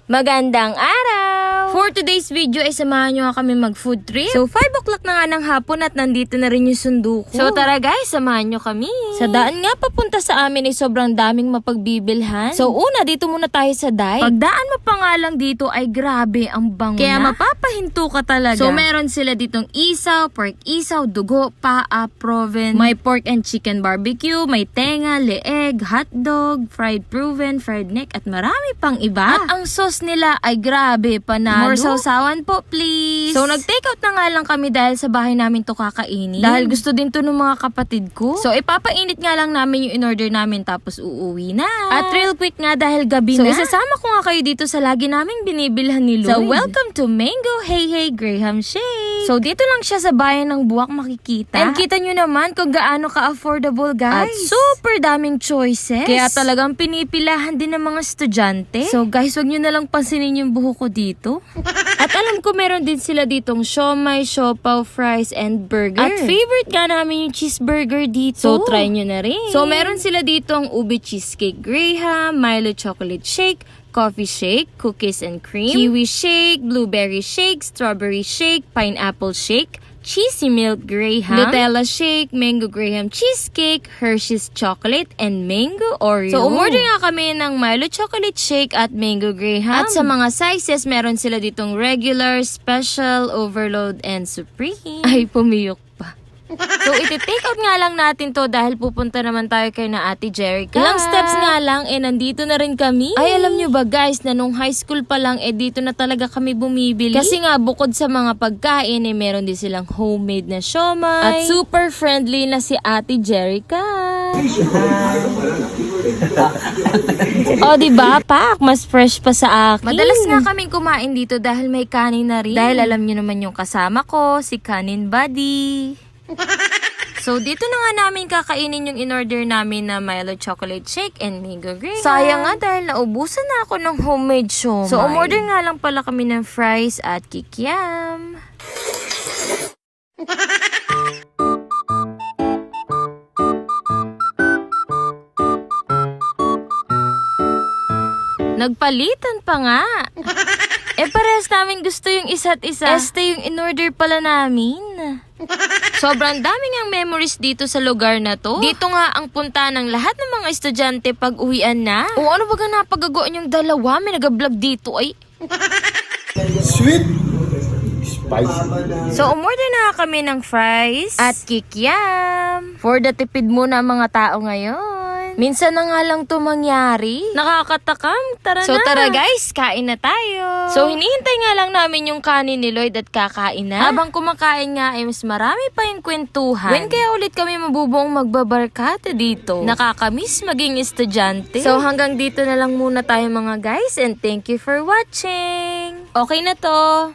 Magandang araw! For today's video ay samahan nyo kami mag-food trip. So 5 o'clock na nga ng hapon at nandito na rin yung sundo ko. So tara guys, samahan nyo kami. Sa daan nga papunta sa amin ay sobrang daming mapagbibilhan. So una, dito muna tayo sa dike. Pagdaan mo pa nga lang dito ay grabe ang bango kaya na. Mapapahinto ka talaga. So meron sila ditong isaw, pork isaw, dugo, paa, proven. May pork and chicken barbecue, may tenga, leeg, hotdog, fried proven, fried neck at marami pang iba. At ang sauce nila ay grabe, panalo. More sausawan po, please. So, nag-take out na nga lang kami dahil sa bahay namin to kakainin. Dahil gusto din to ng mga kapatid ko. So, ipapainit nga lang namin yung in-order namin tapos uuwi na. At real quick nga dahil gabi na. So, isasama ko nga kayo dito sa lagi naming binibilhan ni Lloyd. So, welcome to Mango Hey Hey Graham Shake. So, dito lang siya sa bayan ng Buwak makikita. And kita nyo naman kung gaano ka-affordable, guys. At super daming choices. Kaya talagang pinipilahan din ng mga estudyante. So, guys, wag nyo na lang pansinin yung buhok ko dito. At alam ko meron din sila ditong siomai, siopaw, fries, and burger. At favorite nga namin yung cheeseburger dito. So, try nyo na rin. So, meron sila ditong ube cheesecake graham, Milo chocolate shake, coffee shake, cookies and cream, kiwi shake, blueberry shake, strawberry shake, pineapple shake, cheesy milk graham, Nutella shake, mango graham cheesecake, Hershey's chocolate, and mango Oreo. So, umorder nga kami ng Milo chocolate shake at mango graham. At sa mga sizes, meron sila ditong regular, special, overload, and supreme. Ay, pumiyok pa. So, iti-take out nga lang natin to dahil pupunta naman tayo kay na Ate Jerica. Ilang steps nga lang, nandito na rin kami. Ay, alam nyo ba guys, na nung high school pa lang, dito na talaga kami bumibili. Kasi nga, bukod sa mga pagkain, meron din silang homemade na siomai. At super friendly na si Ate Jerica. O, diba, Pak? Mas fresh pa sa akin. Madalas nga kaming kumain dito dahil may kanin na rin. Dahil alam nyo naman yung kasama ko, si Kanin Buddy. So, dito na nga namin kakainin yung in-order namin na Milo chocolate shake and mango graham. Sayang nga dahil naubusan na ako ng homemade siomai. So, umorder nga lang pala kami ng fries at kikiam. Nagpalitan pa nga. Parehas namin gusto yung isa't isa. Yung in-order pala namin. Sobrang daming ang memories dito sa lugar na to. Dito nga ang punta ng lahat ng mga estudyante pag uwian na. O ano ba napagagoan yung dalawa? May nag-vlog dito ay. Sweet, spicy. So umorder na kami ng fries at kikiam. For the tipid muna ang mga tao ngayon. Minsan na nga lang to mangyari. Nakakatakam. Tara na. So tara guys, kain na tayo. So hinihintay nga lang namin yung kanin ni Lloyd at kakain na. Habang kumakain nga ay mas marami pa yung kwentuhan. When kaya ulit kami mabubuong magbabarkada dito? Nakakamiss maging estudyante. So hanggang dito na lang muna tayo mga guys and thank you for watching. Okay na to.